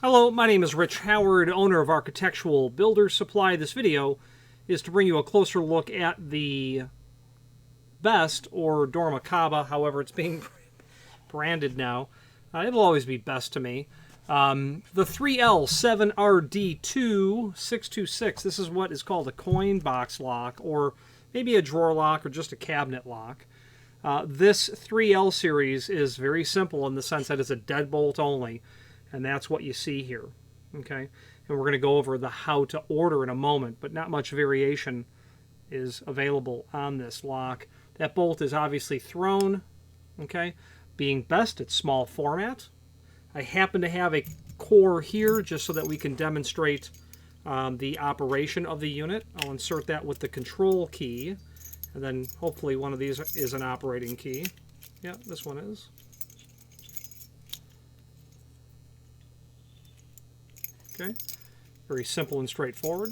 Hello, my name is Rich Howard, owner of Architectural Builder Supply. This video is to bring you a closer look at the Best, or Dormicaba, however it's being branded now. It'll always be Best to me. The 3L7RD2626. This is what is called a coin box lock, or maybe a drawer lock, or just a cabinet lock. This 3L series is very simple in the sense that it's a deadbolt only. And that's what you see here, okay? And we're going to go over the how to order in a moment, but not much variation is available on this lock. That bolt is obviously thrown, okay? Being Best, it's small format. I happen to have a core here just so that we can demonstrate the operation of the unit. I'll insert that with the control key, and then hopefully one of these is an operating key. Yeah, this one is. Okay, very simple and straightforward.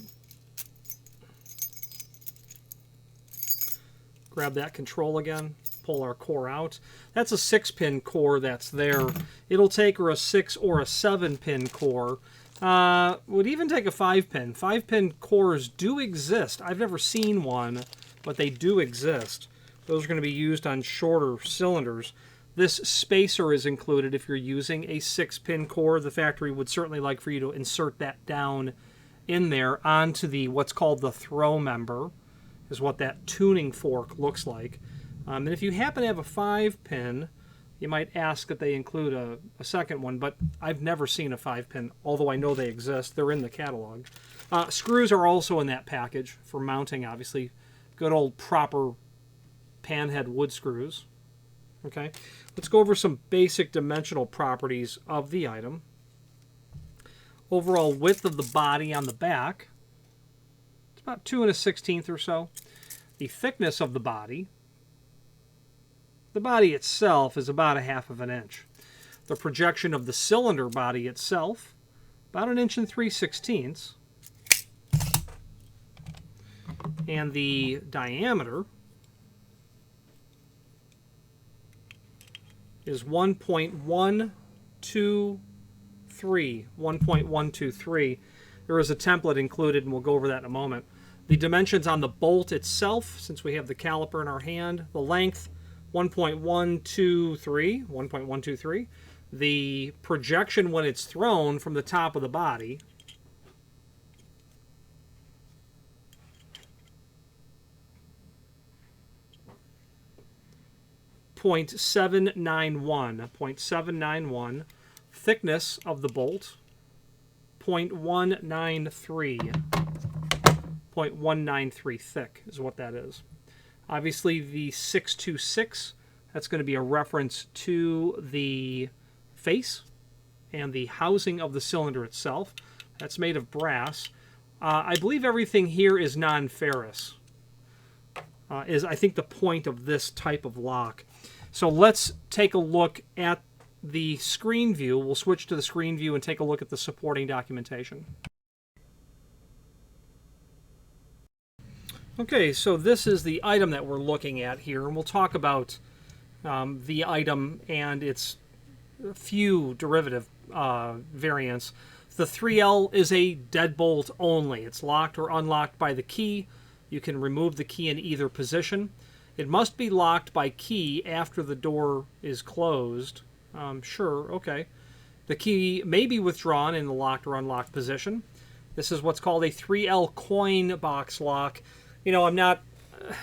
Grab that control again, pull our core out. That's a 6-pin core that's there. It'll take a 6 or a 7-pin core. Would even take a 5-pin. 5-pin cores do exist. I've never seen one, but they do exist. Those are going to be used on shorter cylinders. This spacer is included if you're using a 6-pin core. The factory would certainly like for you to insert that down in there onto the what's called the throw member, is what that tuning fork looks like. And if you happen to have a 5-pin, you might ask that they include a second one, but I've never seen a 5-pin, although I know they exist. They're in the catalog. Screws are also in that package for mounting, obviously. Good old proper panhead wood screws. Okay, let's go over some basic dimensional properties of the item. Overall width of the body on the back, it's about 2 1/16 or so. The thickness of the body itself is about 1/2 inch. The projection of the cylinder body itself, about 1 3/16 inches. And the diameter is 1.123. There is a template included, and we'll go over that in a moment. The dimensions on the bolt itself, since we have the caliper in our hand, the length, 1.123. The projection when it's thrown from the top of the body, .791. Thickness of the bolt, 0.193 thick is what that is. Obviously the 626, that's going to be a reference to the face and the housing of the cylinder itself. That's made of brass. I believe everything here is non-ferrous, is I think the point of this type of lock. So let's take a look at the screen view. We'll switch to the screen view and take a look at the supporting documentation. Okay, so this is the item that we're looking at here, and we'll talk about the item and its few derivative variants. The 3L is a deadbolt only. It's locked or unlocked by the key. You can remove the key in either position. It must be locked by key after the door is closed. Sure, okay. The key may be withdrawn in the locked or unlocked position. This is what's called a 3L coin box lock. You know, I'm not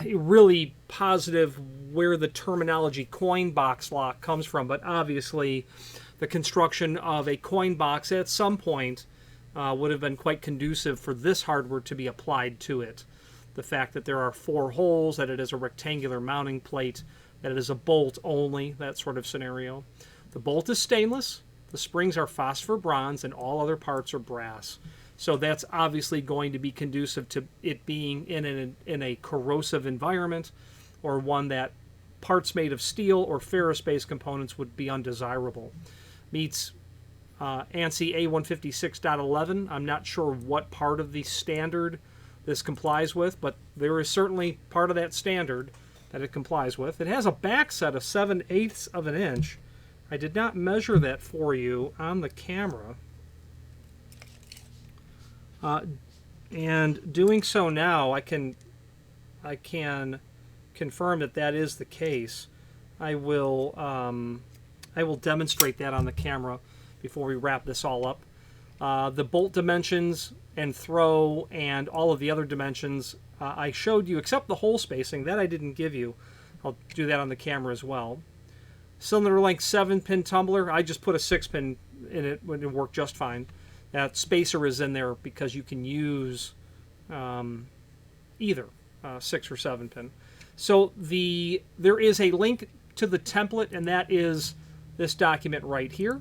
really positive where the terminology coin box lock comes from, but obviously the construction of a coin box at some point would have been quite conducive for this hardware to be applied to it. The fact that there are 4 holes, that it is a rectangular mounting plate, that it is a bolt only, that sort of scenario. The bolt is stainless, the springs are phosphor bronze, and all other parts are brass. So that's obviously going to be conducive to it being in a corrosive environment, or one that parts made of steel or ferrous-based components would be undesirable. Meets ANSI A156.11. I'm not sure what part of the standard this complies with, but there is certainly part of that standard that it complies with. It has a back set of 7/8 of an inch. I did not measure that for you on the camera. And doing so now, I can confirm that that is the case. I will demonstrate that on the camera before we wrap this all up. The bolt dimensions and throw and all of the other dimensions I showed you, except the hole spacing. That I didn't give you. I'll do that on the camera as well. Cylinder length 7-pin tumbler. I just put a 6-pin in it when it worked just fine. That spacer is in there because you can use either 6 or 7-pin. So there is a link to the template, and that is this document right here.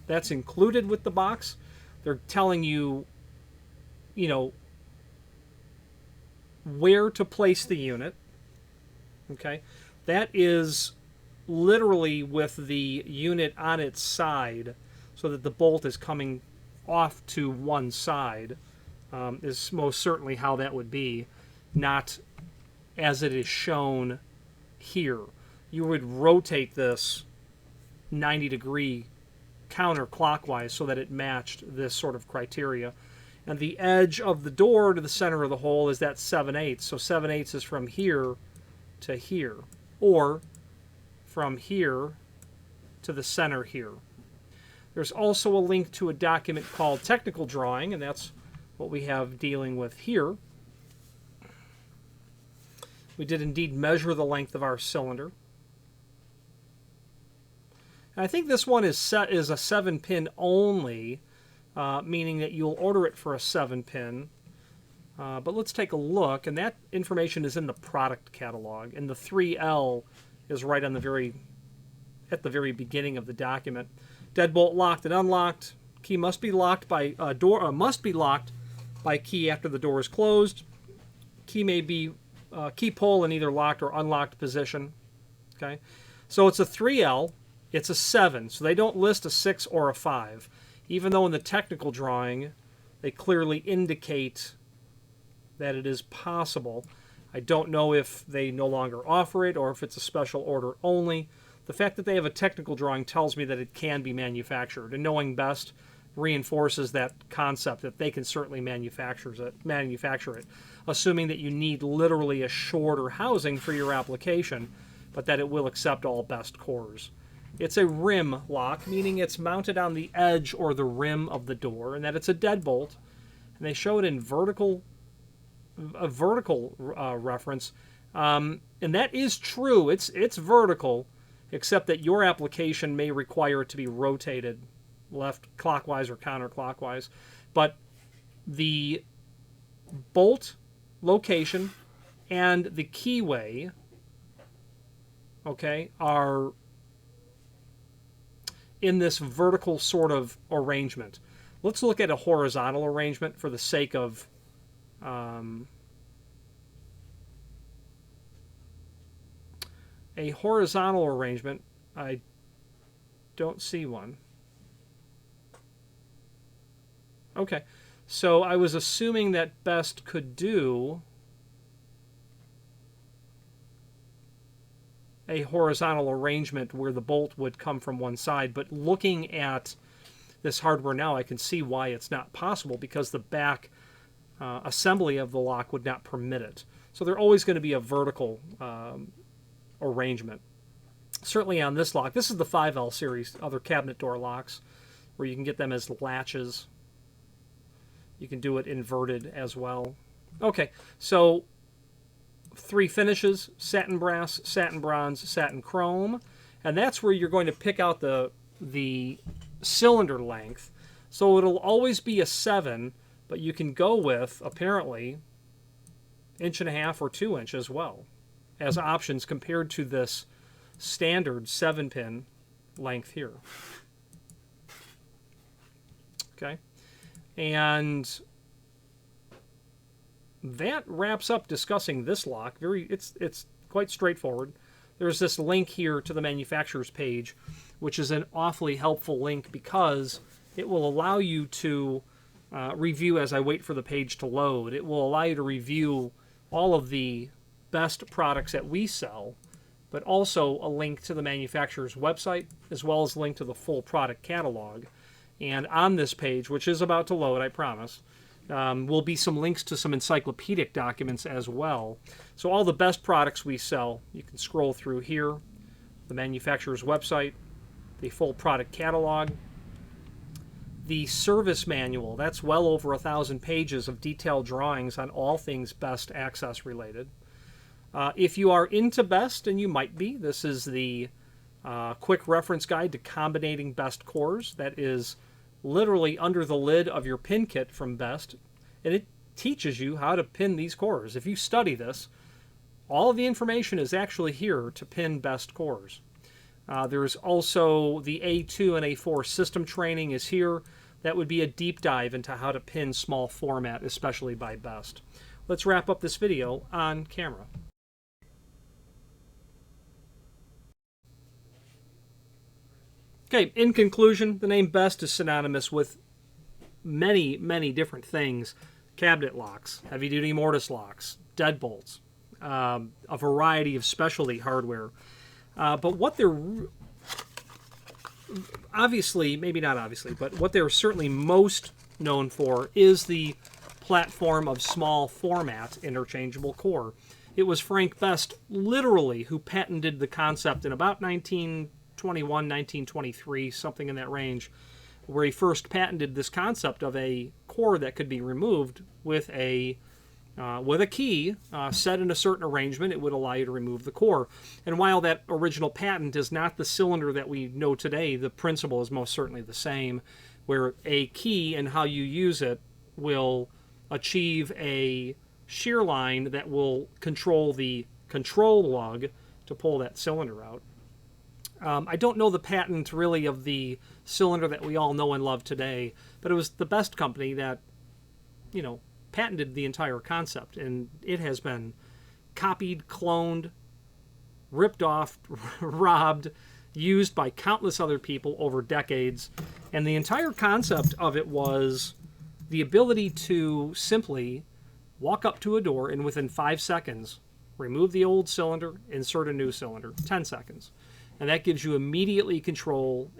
That's included with the box. They're telling you, where to place the unit. Okay, that is literally with the unit on its side, so that the bolt is coming off to one side. Is most certainly how that would be, not as it is shown here. You would rotate this 90-degree counterclockwise so that it matched this sort of criteria. And the edge of the door to the center of the hole is that 7/8. So 7/8 is from here to here, or from here to the center here. There's also a link to a document called Technical Drawing, and that's what we have dealing with here. We did indeed measure the length of our cylinder. And I think this one is a 7-pin only, meaning that you'll order it for a 7-pin. But let's take a look, and that information is in the product catalog, and the 3L is right on at the very beginning of the document. Deadbolt locked and unlocked. Key must be locked by must be locked by key after the door is closed. Key may be key pull in either locked or unlocked position. Okay, so it's a 3L. It's a 7, so they don't list a 6 or a 5, even though in the technical drawing they clearly indicate that it is possible. I don't know if they no longer offer it or if it's a special order only. The fact that they have a technical drawing tells me that it can be manufactured, and knowing best reinforces that concept that they can certainly manufacture it, assuming that you need literally a shorter housing for your application, but that it will accept all best cores. It's a rim lock, meaning it's mounted on the edge or the rim of the door, and that it's a deadbolt. And they show it in a vertical reference, and that is true. It's vertical, except that your application may require it to be rotated left clockwise or counterclockwise. But the bolt location and the keyway, okay, are in this vertical sort of arrangement. Let's look at a horizontal arrangement for the sake of a horizontal arrangement. I don't see one. Okay, so I was assuming that Best could do a horizontal arrangement where the bolt would come from one side, but looking at this hardware now, I can see why it's not possible, because the back assembly of the lock would not permit it. So they're always going to be a vertical arrangement. Certainly on this lock, this is the 5L series, other cabinet door locks, where you can get them as latches. You can do it inverted as well. Okay, so 3 finishes: satin brass, satin bronze, satin chrome, and that's where you're going to pick out the cylinder length. So it'll always be a 7, but you can go with, apparently, 1.5 or 2 inch as well as options compared to this standard 7-pin length here. Okay, and that wraps up discussing this lock. It's quite straightforward. There's this link here to the manufacturer's page, which is an awfully helpful link because it will allow you to review, as I wait for the page to load, it will allow you to review all of the best products that we sell, but also a link to the manufacturer's website, as well as a link to the full product catalog. And on this page, which is about to load, I promise, Will be some links to some encyclopedic documents as well. So all the best products we sell, you can scroll through here, the manufacturer's website, the full product catalog, the service manual. That's well over 1,000 pages of detailed drawings on all things Best access related. If you are into Best, and you might be, this is the quick reference guide to combinating Best cores. That is literally under the lid of your pin kit from Best, and it teaches you how to pin these cores. If you study this, all of the information is actually here to pin Best cores. There's also the A2 and A4 system training is here. That would be a deep dive into how to pin small format, especially by Best. Let's wrap up this video on camera. Okay, in conclusion, the name Best is synonymous with many, many different things. Cabinet locks, heavy-duty mortise locks, deadbolts, a variety of specialty hardware. But what they're obviously, maybe not obviously, but what they're certainly most known for is the platform of small format interchangeable core. It was Frank Best, literally, who patented the concept in about 1921, 1923, something in that range, where he first patented this concept of a core that could be removed with a key set in a certain arrangement. It would allow you to remove the core. And while that original patent is not the cylinder that we know today, the principle is most certainly the same, where a key and how you use it will achieve a shear line that will control the control lug to pull that cylinder out. I don't know the patent really of the cylinder that we all know and love today, but it was the Best company that, patented the entire concept, and it has been copied, cloned, ripped off, robbed, used by countless other people over decades. And the entire concept of it was the ability to simply walk up to a door and within 5 seconds remove the old cylinder, insert a new cylinder, 10 seconds. And that gives you immediate control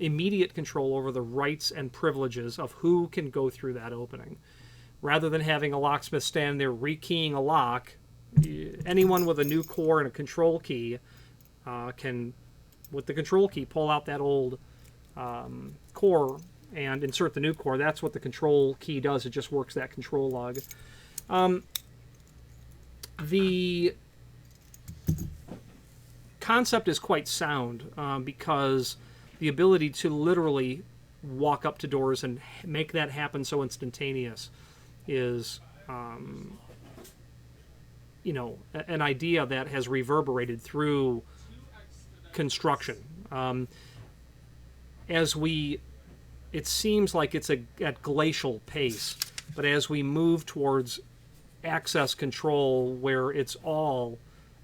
over the rights and privileges of who can go through that opening. Rather than having a locksmith stand there rekeying a lock, anyone with a new core and a control key can, with the control key, pull out that old core and insert the new core. That's what the control key does. It just works that control lug. The concept is quite sound because the ability to literally walk up to doors and make that happen so instantaneous is, an idea that has reverberated through construction. It seems like it's at glacial pace, but as we move towards access control where it's all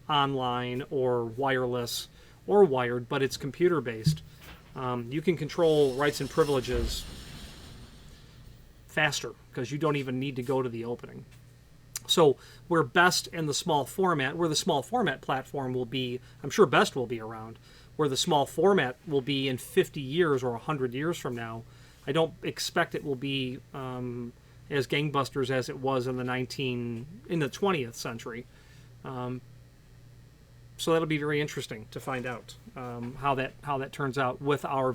online or wireless or wired, but it's computer-based, you can control rights and privileges faster because you don't even need to go to the opening. So where Best and the small format platform will be, I'm sure Best will be around, where the small format will be in 50 years or 100 years from now, I don't expect it will be as gangbusters as it was in the 20th century. So that'll be very interesting to find out how that turns out with our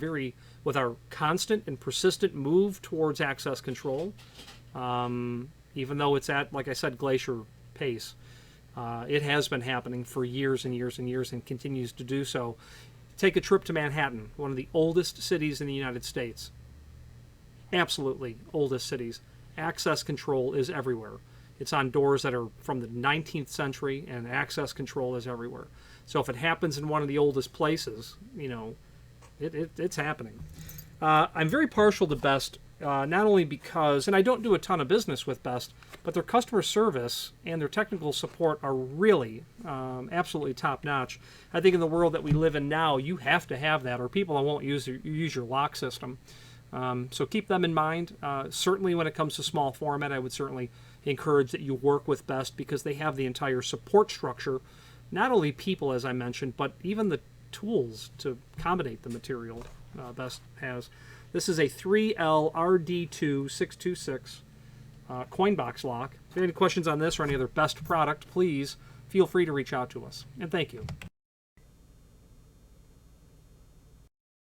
constant and persistent move towards access control. Even though it's at, like I said, glacier pace, it has been happening for years and years and years and continues to do so. Take a trip to Manhattan, one of the oldest cities in the United States. Absolutely oldest cities. Access control is everywhere. It's on doors that are from the 19th century, and access control is everywhere. So if it happens in one of the oldest places, it's happening. I'm very partial to Best, not only because, and I don't do a ton of business with Best, but their customer service and their technical support are really absolutely top-notch. I think in the world that we live in now, you have to have that, or people won't use your lock system. So keep them in mind. Certainly when it comes to small format, I would certainly encourage that you work with Best because they have the entire support structure, not only people, as I mentioned, but even the tools to accommodate the material Best has. This is a 3L7RD2626 coin box lock. If you have any questions on this or any other best product, please feel free to reach out to us. And thank you.